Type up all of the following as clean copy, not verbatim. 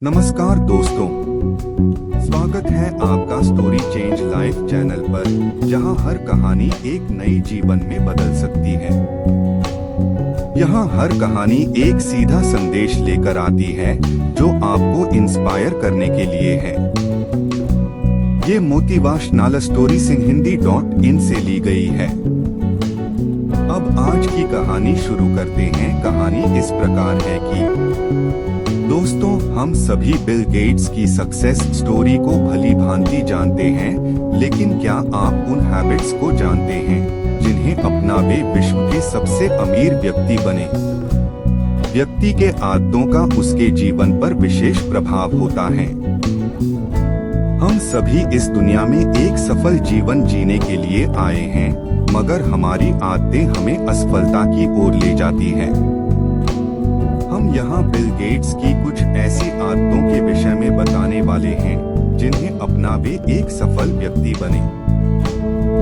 नमस्कार दोस्तों, स्वागत है आपका स्टोरी चेंज लाइफ चैनल पर, जहां हर कहानी एक नई जीवन में बदल सकती है। यहां हर कहानी एक सीधा संदेश लेकर आती है जो आपको इंस्पायर करने के लिए है। ये मोटिवेशनल स्टोरी हिंदी.in से ली गई है। अब आज की कहानी शुरू करते हैं। कहानी इस प्रकार है कि दोस्तों, हम सभी बिल गेट्स की सक्सेस स्टोरी को भली भांति जानते हैं, लेकिन क्या आप उन हैबिट्स को जानते हैं जिन्हें अपना वे विश्व के सबसे अमीर व्यक्ति बने? व्यक्ति के आदतों का उसके जीवन पर विशेष प्रभाव होता है। हम सभी इस दुनिया में एक सफल जीवन जीने के लिए आए हैं, मगर हमारी आदतें हमें असफलता की ओर ले जाती हैं। हम यहाँ बिल गेट्स की कुछ ऐसी आदतों के विषय में बताने वाले हैं जिन्हें अपना वे एक सफल व्यक्ति बने।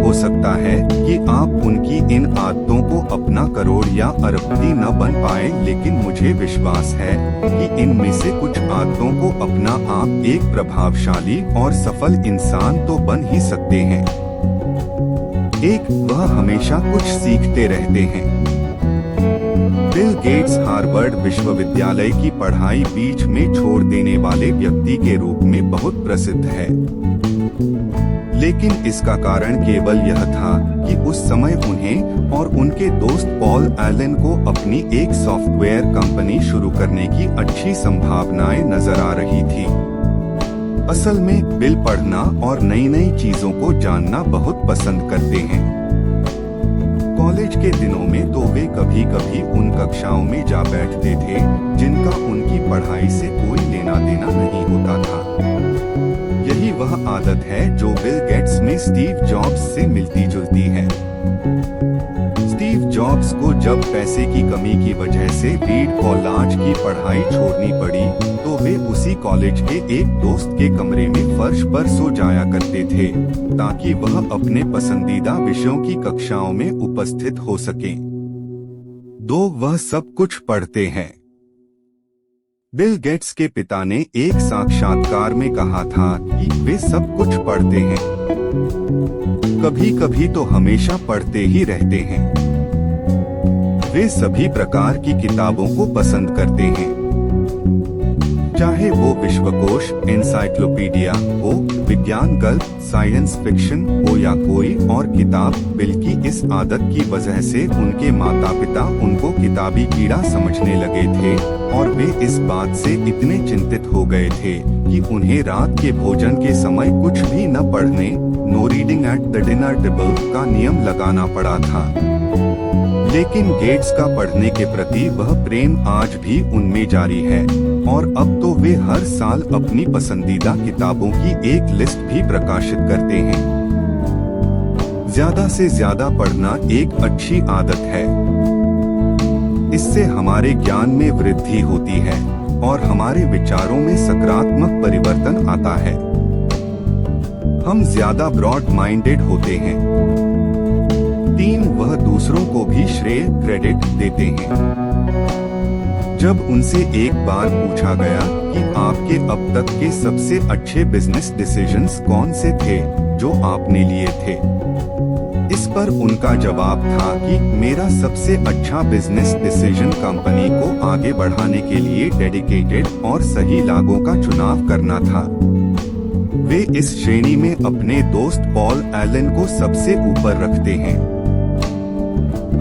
हो सकता है कि आप उनकी इन आदतों को अपना करोड़ या अरबपति न बन पाए, लेकिन मुझे विश्वास है कि इनमें से कुछ आदतों को अपना आप एक प्रभावशाली और सफल इंसान तो बन ही सकते हैं। एक, वह हमेशा कुछ सीखते रहते हैं। बिल गेट्स हार्वर्ड विश्वविद्यालय की पढ़ाई बीच में छोड़ देने वाले व्यक्ति के रूप में बहुत प्रसिद्ध है, लेकिन इसका कारण केवल यह था कि उस समय उन्हें और उनके दोस्त पॉल एलन को अपनी एक सॉफ्टवेयर कंपनी शुरू करने की अच्छी संभावनाएं नजर आ रही थी। असल में बिल पढ़ना और नई नई चीजों को जानना बहुत पसंद करते हैं। कॉलेज के दिनों में तो वे कभी कभी उन कक्षाओं में जा बैठते थे जिनका उनकी पढ़ाई से कोई लेना देना नहीं होता था। यही वह आदत है जो बिल गेट्स में स्टीव जॉब्स से मिलती जुलती है। स्टीव जॉब्स को जब पैसे की कमी की वजह से रीड कॉलेज की पढ़ाई छोड़नी पड़ी, तो वे उसी कॉलेज के एक दोस्त के कमरे में फर्श पर सो जाया करते थे ताकि वह अपने पसंदीदा विषयों की कक्षाओं में उपस्थित हो सकें। दो, वह सब कुछ पढ़ते हैं। बिल गेट्स के पिता ने एक साक्षात्कार में कहा था कि वे सब कुछ पढ़ते हैं, कभी कभी तो हमेशा पढ़ते ही रहते हैं। वे सभी प्रकार की किताबों को पसंद करते हैं, चाहे वो विश्वकोश, एनसाइक्लोपीडिया हो, विज्ञान गल्प, साइंस फिक्शन हो या कोई और किताब। बिल की इस आदत की वजह से उनके माता पिता उनको किताबी कीड़ा समझने लगे थे और वे इस बात से इतने चिंतित हो गए थे कि उन्हें रात के भोजन के समय कुछ भी न पढ़ने, no reading at the dinner table का नियम लगाना पड़ा था। लेकिन गेट्स का पढ़ने के प्रति वह प्रेम आज भी उनमें जारी है और अब तो वे हर साल अपनी पसंदीदा किताबों की एक लिस्ट भी प्रकाशित करते हैं। ज्यादा से ज्यादा पढ़ना एक अच्छी आदत है। इससे हमारे ज्ञान में वृद्धि होती है और हमारे विचारों में सकारात्मक परिवर्तन आता है। हम ज्यादा ब्रॉड माइंडेड होते हैं। 3, वह दूसरों को भी श्रेय क्रेडिट देते हैं। जब उनसे एक बार पूछा गया कि आपके अब तक के सबसे अच्छे बिजनेस डिसीजंस कौन से थे जो आपने लिए थे, इस पर उनका जवाब था कि मेरा सबसे अच्छा बिजनेस डिसीजन कंपनी को आगे बढ़ाने के लिए डेडिकेटेड और सही लागों का चुनाव करना था। वे इस श्रेणी में अपने दोस्त पॉल एलन को सबसे ऊपर रखते हैं।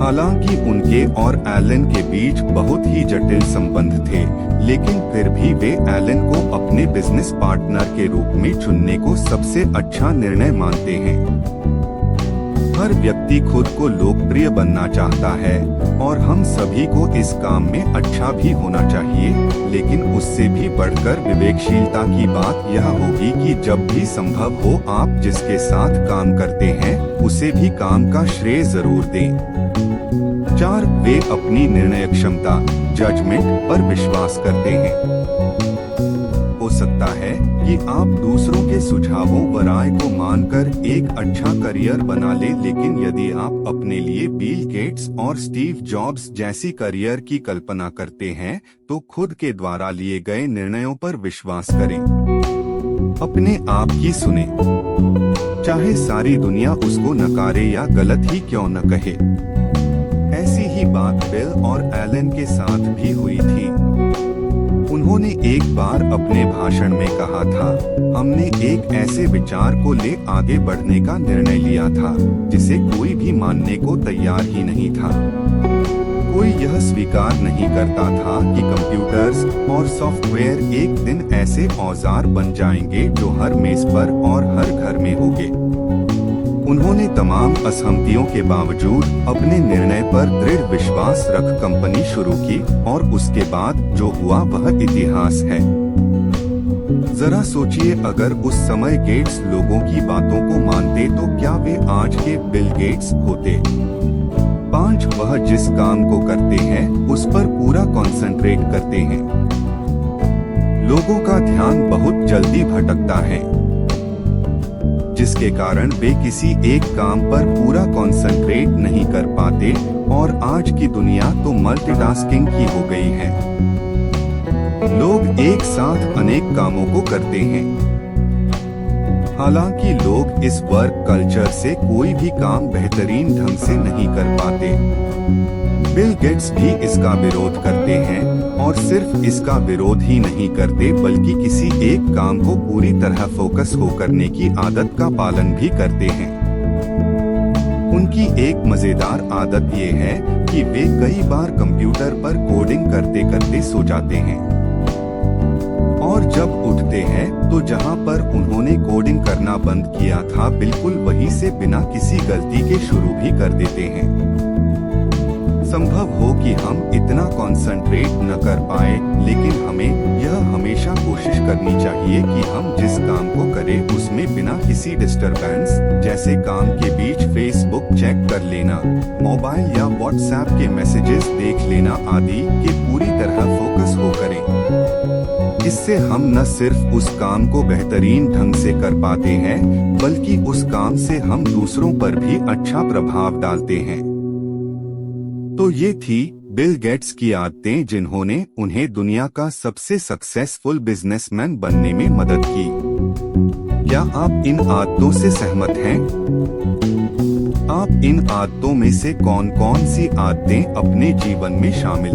हालांकि उनके और एलन के बीच बहुत ही जटिल संबंध थे, लेकिन फिर भी वे एलन को अपने बिजनेस पार्टनर के रूप में चुनने को सबसे अच्छा निर्णय मानते हैं। हर व्यक्ति खुद को लोकप्रिय बनना चाहता है और हम सभी को इस काम में अच्छा भी होना चाहिए, लेकिन उससे भी बढ़कर विवेकशीलता की बात यह होगी कि जब भी संभव हो आप जिसके साथ काम करते हैं उसे भी काम का श्रेय जरूर दें। 4, वे अपनी निर्णय क्षमता, जजमेंट पर विश्वास करते हैं। हो सकता है कि आप दूसरों के सुझावों व राय को मानकर एक अच्छा करियर बना ले, लेकिन यदि आप अपने लिए बिल गेट्स और स्टीव जॉब्स जैसी करियर की कल्पना करते हैं तो खुद के द्वारा लिए गए निर्णयों पर विश्वास करें। अपने आप की सुने, चाहे सारी दुनिया उसको नकारे या गलत ही क्यों न कहे। ऐसी ही बात बिल और एलन के साथ भी हुई थी। उन्होंने एक बार अपने भाषण में कहा था, हमने एक ऐसे विचार को ले आगे बढ़ने का निर्णय लिया था जिसे कोई भी मानने को तैयार ही नहीं था। कोई यह स्वीकार नहीं करता था कि कंप्यूटर्स और सॉफ्टवेयर एक दिन ऐसे औजार बन जाएंगे जो हर मेज पर और हर घर में होंगे। उन्होंने तमाम असहमतियों के बावजूद अपने निर्णय पर दृढ़ विश्वास रख कंपनी शुरू की और उसके बाद जो हुआ वह इतिहास है। जरा सोचिए, अगर उस समय गेट्स लोगों की बातों को मानते तो क्या वे आज के बिल गेट्स होते। 5 वह जिस काम को करते हैं उस पर पूरा कंसंट्रेट करते हैं। लोगों का ध्यान बहुत जल्दी भटकता है, जिसके कारण वे किसी एक काम पर पूरा कंसंट्रेट नहीं कर पाते और आज की दुनिया तो मल्टीटास्किंग की हो गई है। लोग एक साथ अनेक कामों को करते हैं। हालांकि लोग इस वर्क कल्चर से कोई भी काम बेहतरीन ढंग से नहीं कर पाते। बिल गेट्स भी इसका विरोध करते हैं और सिर्फ इसका विरोध ही नहीं करते बल्कि किसी एक काम को पूरी तरह फोकस हो करने की आदत का पालन भी करते हैं। उनकी एक मजेदार आदत ये है कि वे कई बार कंप्यूटर पर कोडिंग करते करते सो जाते हैं और जब उठते हैं तो जहां पर उन्होंने कोडिंग करना बंद किया था बिल्कुल वहीं से बिना किसी गलती के शुरू भी कर देते हैं। संभव हो कि हम इतना कंसंट्रेट न कर पाए, लेकिन हमें यह हमेशा कोशिश करनी चाहिए कि हम जिस काम को करें उसमें बिना किसी डिस्टरबेंस, जैसे काम के बीच फेसबुक चेक कर लेना, मोबाइल या व्हाट्सएप के मैसेजेस देख लेना आदि के पूरी तरह फोकस हो करें। इससे हम न सिर्फ उस काम को बेहतरीन ढंग से कर पाते हैं बल्कि उस काम से हम दूसरों पर भी अच्छा प्रभाव डालते हैं। तो ये थी बिल गेट्स की आदतें जिन्होंने उन्हें दुनिया का सबसे सक्सेसफुल बिजनेसमैन बनने में मदद की। क्या आप इन आदतों से सहमत हैं? आप इन आदतों में से कौन कौन सी आदतें अपने जीवन में शामिल